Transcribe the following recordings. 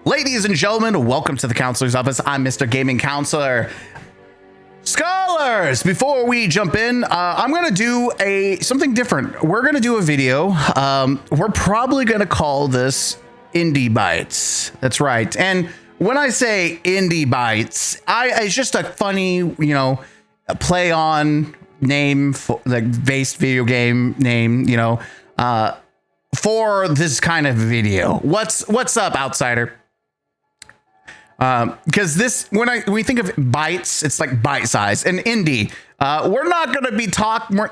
Ladies and gentlemen, welcome to the Counselor's Office. I'm Mr. Gaming Counselor. Scholars, before we jump in, I'm going to do something different. We're going to do a video. We're probably going to call this Indie Bytes. That's right. And when I say Indie Bytes, it's just a funny, play on name, like based video game name, for this kind of video. What's up, outsider? Because when we think of bytes, it's like bite size. And indie, we're not going to be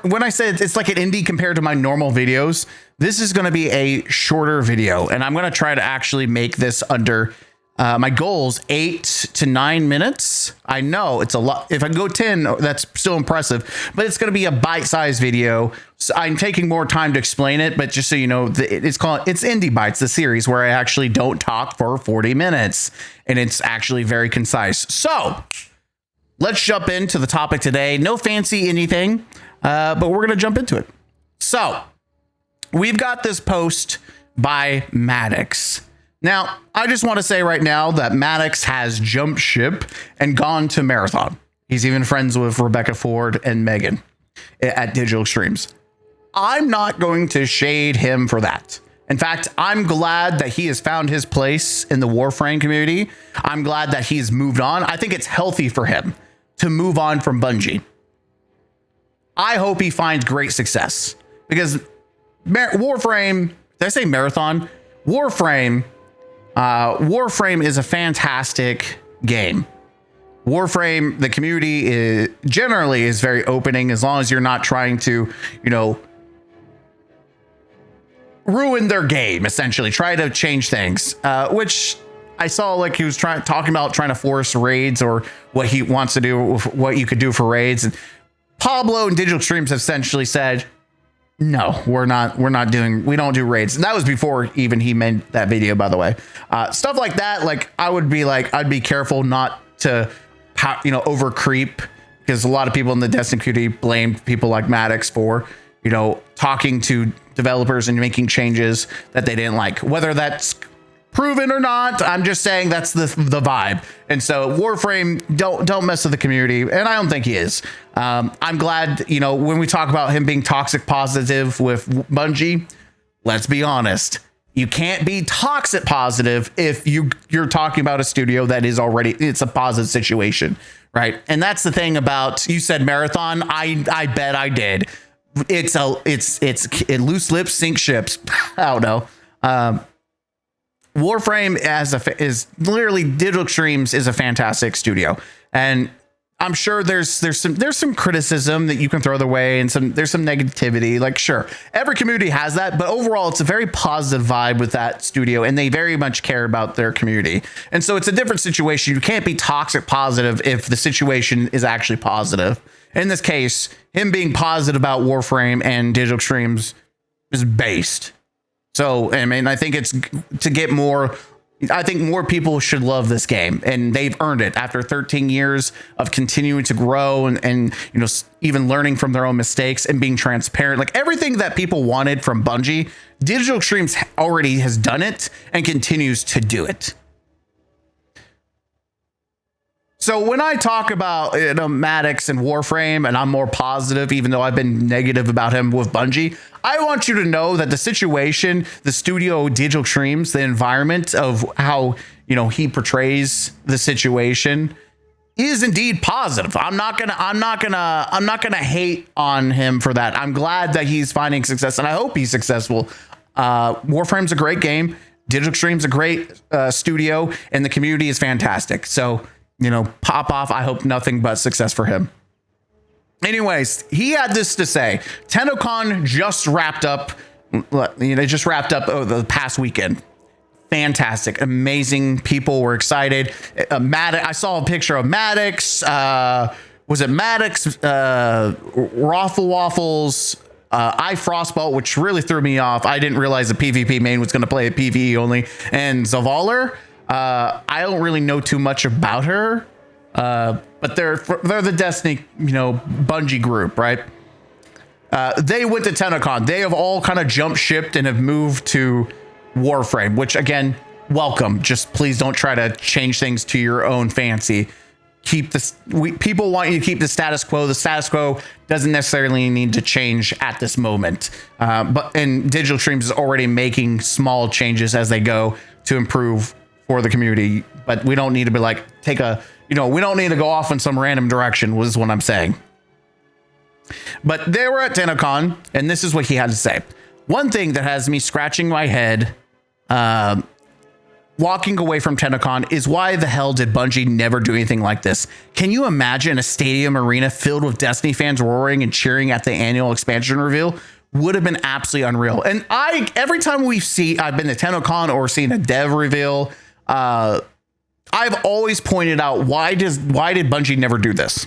when I say it's like an indie compared to my normal videos, this is going to be a shorter video, and I'm going to try to actually make this under my goals 8 to 9 minutes. I know it's a lot. If I go 10, that's still impressive, but it's going to be a bite-sized video. So I'm taking more time to explain it, but just so you know, it's Indie Bytes, the series where I actually don't talk for 40 minutes, and it's actually very concise. So let's jump into the topic today. No fancy anything, but we're going to jump into it. So we've got this post by Maddox. Now, I just want to say right now that Maddox has jumped ship and gone to Marathon. He's even friends with Rebecca Ford and Megan at Digital Extremes. I'm not going to shade him for that. In fact, I'm glad that he has found his place in the Warframe community. I'm glad that he's moved on. I think it's healthy for him to move on from Bungie. I hope he finds great success because Warframe, did I say Marathon? Warframe is a fantastic game. Warframe, the community generally is very opening as long as you're not trying to, ruin their game, essentially. Try to change things, which I saw like he was talking about trying to force raids or what he wants to do, what you could do for raids. And Pablo and Digital Extremes have essentially said, no, we don't do raids. And that was before even he made that video, by the way. Stuff like that, like I'd be careful not to, over creep, because a lot of people in the Destiny community blamed people like Maddox for, talking to developers and making changes that they didn't like. Whether that's proven or not, I'm just saying that's the vibe. And so Warframe, don't mess with the community, and I don't think he is. I'm glad, when we talk about him being toxic positive with Bungie, let's be honest, you can't be toxic positive if you're talking about a studio that is already, it's a positive situation, right? And that's the thing about, you said Marathon, I bet I did. It's loose lips sink ships. I don't know. Warframe is literally Digital Extremes is a fantastic studio, and I'm sure there's some criticism that you can throw their way, and there's some negativity. Like, sure, every community has that, but overall it's a very positive vibe with that studio, and they very much care about their community. And so it's a different situation. You can't be toxic positive if the situation is actually positive. In this case, him being positive about Warframe and Digital Extremes is based. So, I mean, I think it's to get more. I think more people should love this game, and they've earned it after 13 years of continuing to grow and even learning from their own mistakes and being transparent. Like everything that people wanted from Bungie, Digital Extremes already has done it and continues to do it. So when I talk about Maddox and Warframe, and I'm more positive, even though I've been negative about him with Bungie, I want you to know that the situation, the studio, Digital Extremes, the environment of how he portrays the situation is indeed positive. I'm not gonna hate on him for that. I'm glad that he's finding success, and I hope he's successful. Warframe's a great game. Digital Extremes a great studio, and the community is fantastic. So, pop off. I hope nothing but success for him. Anyways, he had this to say. Tennocon just wrapped up. Just wrapped up the past weekend. Fantastic, amazing. People were excited. I saw a picture of Maddox. Was it Maddox? Raffle Waffles. I Frostbolt, which really threw me off. I didn't realize the PvP main was going to play a PvE only. And Zavaler. I don't really know too much about her, but they're the Destiny, Bungie group, right? They went to Tennocon. They have all kind of jumped shipped and have moved to Warframe, which again, welcome. Just please don't try to change things to your own fancy. Keep this. People want you to keep the status quo. The status quo doesn't necessarily need to change at this moment. And Digital Extremes is already making small changes as they go to improve for the community. But we don't need to be like, we don't need to go off in some random direction, was what I'm saying. But they were at Tennocon, and this is what he had to say. One thing that has me scratching my head, walking away from Tennocon, is why the hell did Bungie never do anything like this? Can you imagine a stadium arena filled with Destiny fans roaring and cheering at the annual expansion reveal? Would have been absolutely unreal. And every time I've been to Tennocon or seen a dev reveal, I've always pointed out, why did Bungie never do this?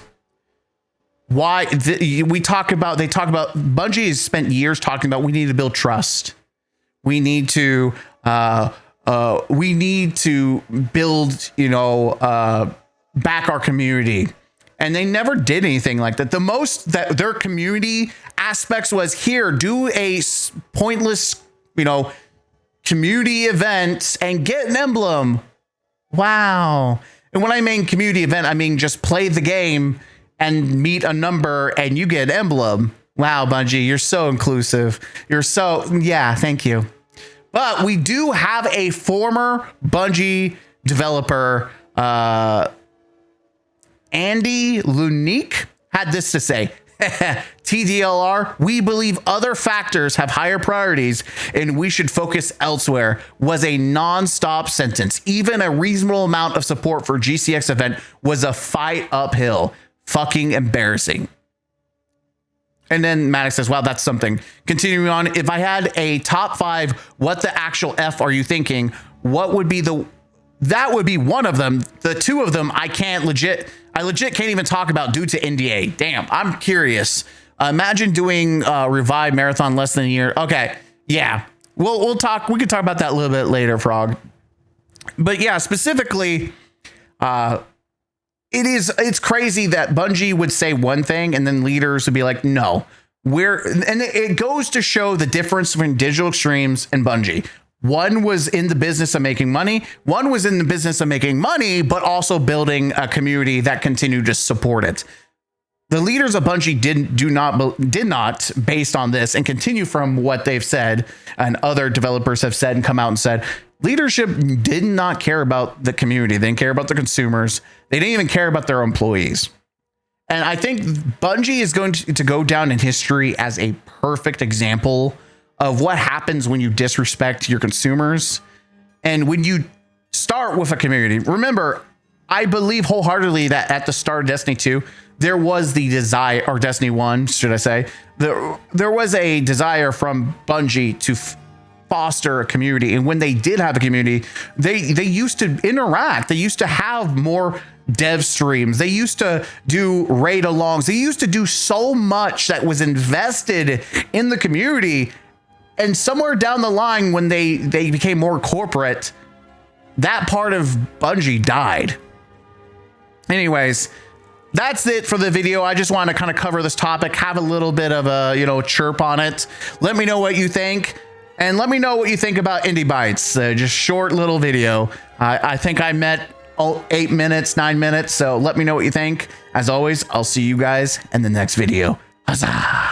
Why they talk about Bungie has spent years talking about, we need to build trust. We need to build, back our community. And they never did anything like that. The most that their community aspects was, here, do a pointless, community event and get an emblem. Wow. And when I mean community event, I mean just play the game and meet a number and you get an emblem. Wow, Bungie, you're so inclusive. Yeah, thank you. But we do have a former Bungie developer, Andy Lunique, had this to say. TDLR, we believe other factors have higher priorities and we should focus elsewhere, was a non-stop sentence. Even a reasonable amount of support for GCX event was a fight uphill. Fucking embarrassing. And then Maddox says, wow, that's something. Continuing on, if I had a top 5, what the actual F are you thinking? What would be that would be one of them. The 2 of them, I legit can't even talk about due to NDA. Damn, I'm curious. Imagine doing Revive Marathon less than a year. Okay, yeah, we can talk about that a little bit later, Frog. But yeah, specifically, it's crazy that Bungie would say one thing and then leaders would be like, no, and it goes to show the difference between Digital Extremes and Bungie. One was in the business of making money. One was in the business of making money, but also building a community that continued to support it. The leaders of Bungie did not, based on this, and continue from what they've said, and other developers have said and come out and said, leadership did not care about the community. They didn't care about the consumers. They didn't even care about their employees. And I think Bungie is going to go down in history as a perfect example of what happens when you disrespect your consumers and when you start with a community. Remember, I believe wholeheartedly that at the start of Destiny 2, there was the desire, or Destiny 1, should I say, there was a desire from Bungie to foster a community. And when they did have a community, they used to interact. They used to have more dev streams. They used to do raid alongs. They used to do so much that was invested in the community. And somewhere down the line, when they became more corporate, that part of Bungie died. Anyways, that's it for the video. I just want to kind of cover this topic, have a little bit of a, chirp on it. Let me know what you think. And let me know what you think about Indie Bytes. Just short little video. I think I met 8 minutes, 9 minutes. So let me know what you think. As always, I'll see you guys in the next video. Huzzah!